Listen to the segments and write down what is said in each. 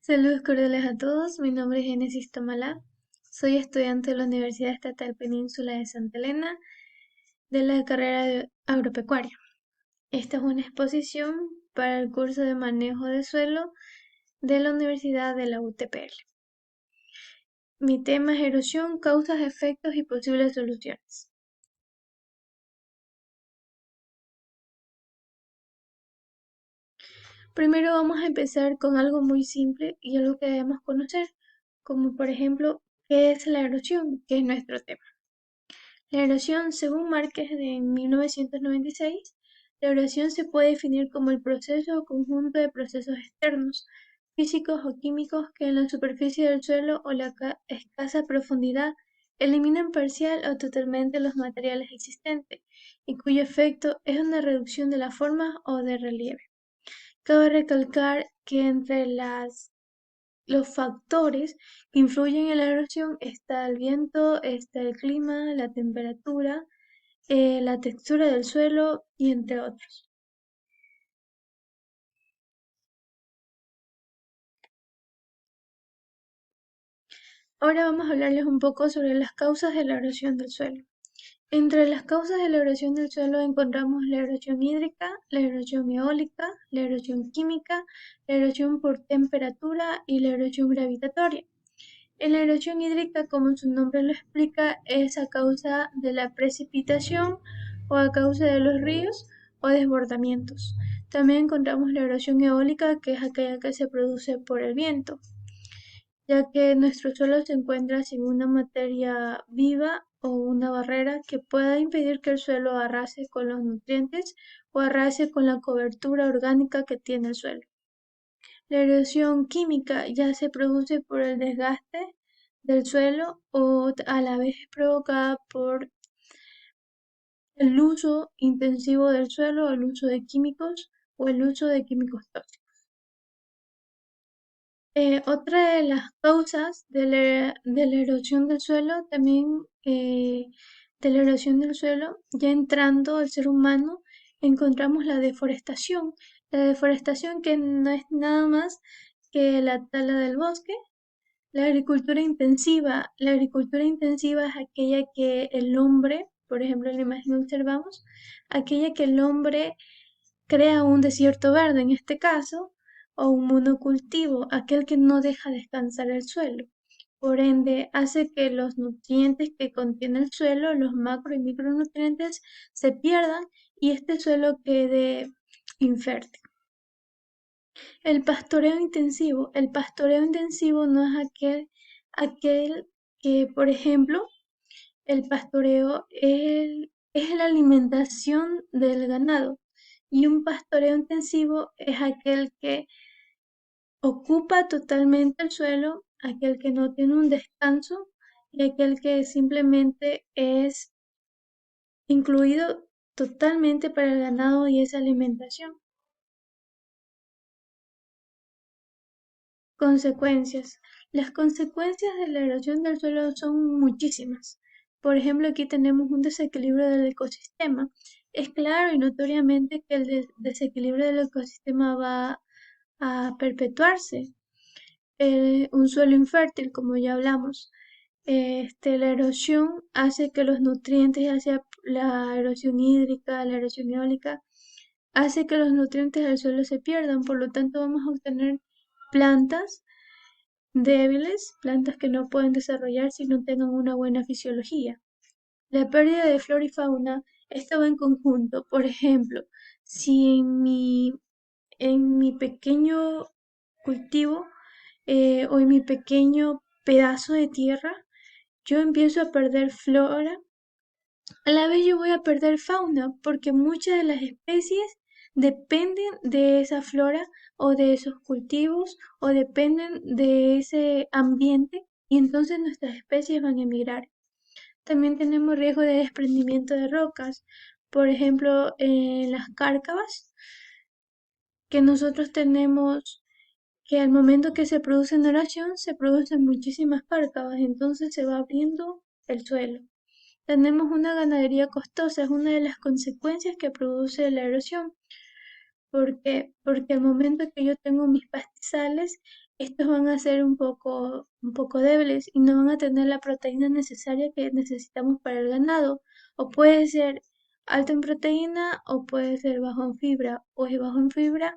Saludos cordiales a todos, mi nombre es Génesis Tomalá, soy estudiante de la Universidad Estatal Península de Santa Elena de la carrera de agropecuaria. Esta es una exposición para el curso de manejo de suelo de la Universidad de la UTPL. Mi tema es erosión, causas, efectos y posibles soluciones. Primero vamos a empezar con algo muy simple y algo que debemos conocer, como por ejemplo, ¿qué es la erosión?, que es nuestro tema. La erosión, según Márquez de 1996, la erosión se puede definir como el proceso o conjunto de procesos externos, físicos o químicos que en la superficie del suelo o la escasa profundidad eliminan parcial o totalmente los materiales existentes y cuyo efecto es una reducción de la forma o de relieve. Cabe recalcar que entre los factores que influyen en la erosión está el viento, está el clima, la temperatura, la textura del suelo y entre otros. Ahora vamos a hablarles un poco sobre las causas de la erosión del suelo. Entre las causas de la erosión del suelo encontramos la erosión hídrica, la erosión eólica, la erosión química, la erosión por temperatura y la erosión gravitatoria. En la erosión hídrica, como su nombre lo explica, es a causa de la precipitación o a causa de los ríos o desbordamientos. También encontramos la erosión eólica, que es aquella que se produce por el viento, ya que nuestro suelo se encuentra sin una materia viva o una barrera que pueda impedir que el suelo arrase con los nutrientes o arrase con la cobertura orgánica que tiene el suelo. La erosión química ya se produce por el desgaste del suelo o a la vez es provocada por el uso intensivo del suelo, el uso de químicos o el uso de químicos tóxicos. Otra de las causas de la erosión del suelo, también de la erosión del suelo, ya entrando al ser humano, encontramos la deforestación. La deforestación que no es nada más que la tala del bosque. La agricultura intensiva es aquella que el hombre, por ejemplo, en la imagen observamos, aquella que el hombre crea un desierto verde en este caso, o un monocultivo, aquel que no deja descansar el suelo. Por ende, hace que los nutrientes que contiene el suelo, los macro y micronutrientes, se pierdan y este suelo quede infértil. El pastoreo intensivo no es aquel que, por ejemplo, el pastoreo es la alimentación del ganado y un pastoreo intensivo es aquel que ocupa totalmente el suelo, aquel que no tiene un descanso y aquel que simplemente es incluido totalmente para el ganado y esa alimentación. Consecuencias. Las consecuencias de la erosión del suelo son muchísimas. Por ejemplo, aquí tenemos un desequilibrio del ecosistema. Es claro y notoriamente que el desequilibrio del ecosistema va a perpetuarse. Un suelo infértil, como ya hablamos. La erosión hace que los nutrientes, ya sea la erosión hídrica, la erosión eólica, hace que los nutrientes del suelo se pierdan. Por lo tanto, vamos a obtener plantas débiles, plantas que no pueden desarrollar si no tengan una buena fisiología. La pérdida de flora y fauna, esto va en conjunto. Por ejemplo, si en mi pequeño cultivo o en mi pequeño pedazo de tierra, yo empiezo a perder flora, a la vez yo voy a perder fauna, porque muchas de las especies dependen de esa flora o de esos cultivos o dependen de ese ambiente y entonces nuestras especies van a emigrar. También tenemos riesgo de desprendimiento de rocas, por ejemplo, en las cárcavas, que nosotros tenemos que al momento que se produce erosión se producen muchísimas cárcavas, entonces se va abriendo el suelo. Tenemos una ganadería costosa, es una de las consecuencias que produce la erosión. Porque al momento que yo tengo mis pastizales, estos van a ser un poco débiles y no van a tener la proteína necesaria que necesitamos para el ganado. O puede ser alto en proteína o puede ser bajo en fibra, o es bajo en fibra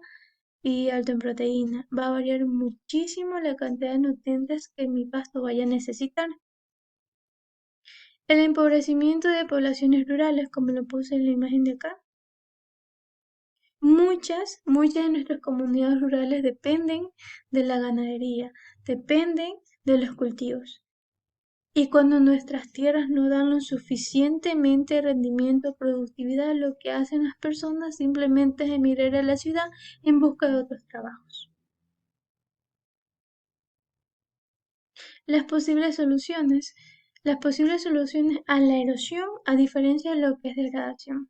y alto en proteína. Va a variar muchísimo la cantidad de nutrientes que mi pasto vaya a necesitar. El empobrecimiento de poblaciones rurales, como lo puse en la imagen de acá, muchas de nuestras comunidades rurales dependen de la ganadería, dependen de los cultivos. Y cuando nuestras tierras no dan lo suficientemente rendimiento o productividad, lo que hacen las personas simplemente es emigrar a la ciudad en busca de otros trabajos. Las posibles soluciones. Las posibles soluciones a la erosión, a diferencia de lo que es degradación.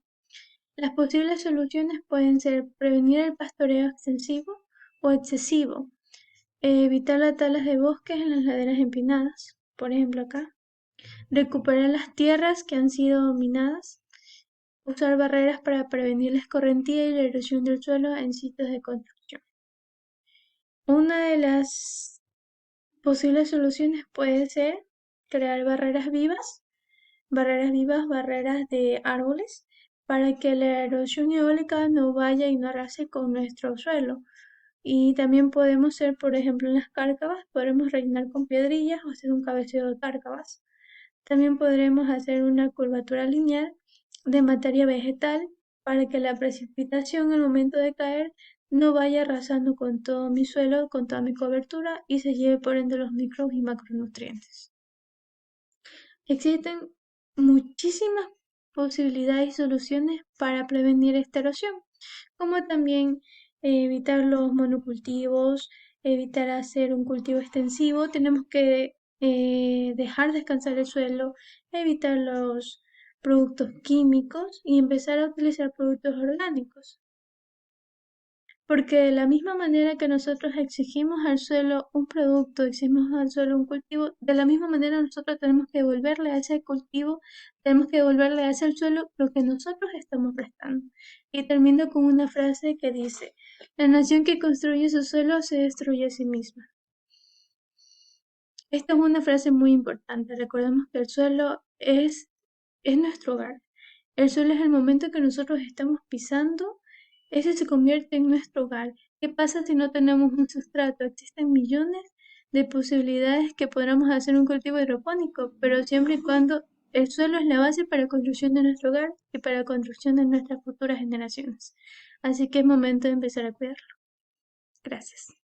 Las posibles soluciones pueden ser prevenir el pastoreo extensivo o excesivo, evitar las talas de bosques en las laderas empinadas, por ejemplo acá, recuperar las tierras que han sido minadas, usar barreras para prevenir la escorrentía y la erosión del suelo en sitios de construcción. Una de las posibles soluciones puede ser crear barreras de árboles, para que la erosión eólica no vaya y no arrase con nuestro suelo. Y también podemos hacer, por ejemplo, en las cárcavas, podremos rellenar con piedrillas o hacer un cabeceo de cárcavas. También podremos hacer una curvatura lineal de materia vegetal para que la precipitación al momento de caer no vaya arrasando con todo mi suelo, con toda mi cobertura y se lleve por ende los micro y macronutrientes. Existen muchísimas posibilidades y soluciones para prevenir esta erosión, como también evitar los monocultivos, evitar hacer un cultivo extensivo. Tenemos que dejar descansar el suelo, evitar los productos químicos y empezar a utilizar productos orgánicos. Porque de la misma manera que nosotros exigimos al suelo un producto, exigimos al suelo un cultivo, de la misma manera nosotros tenemos que devolverle a ese cultivo, tenemos que devolverle a ese suelo lo que nosotros estamos prestando. Y termino con una frase que dice, la nación que construye su suelo se destruye a sí misma. Esta es una frase muy importante. Recordemos que el suelo es nuestro hogar. El suelo es el momento que nosotros estamos pisando, ese se convierte en nuestro hogar. ¿Qué pasa si no tenemos un sustrato? Existen millones de posibilidades que podamos hacer un cultivo hidropónico, pero siempre y cuando el suelo es la base para la construcción de nuestro hogar y para la construcción de nuestras futuras generaciones. Así que es momento de empezar a cuidarlo. Gracias.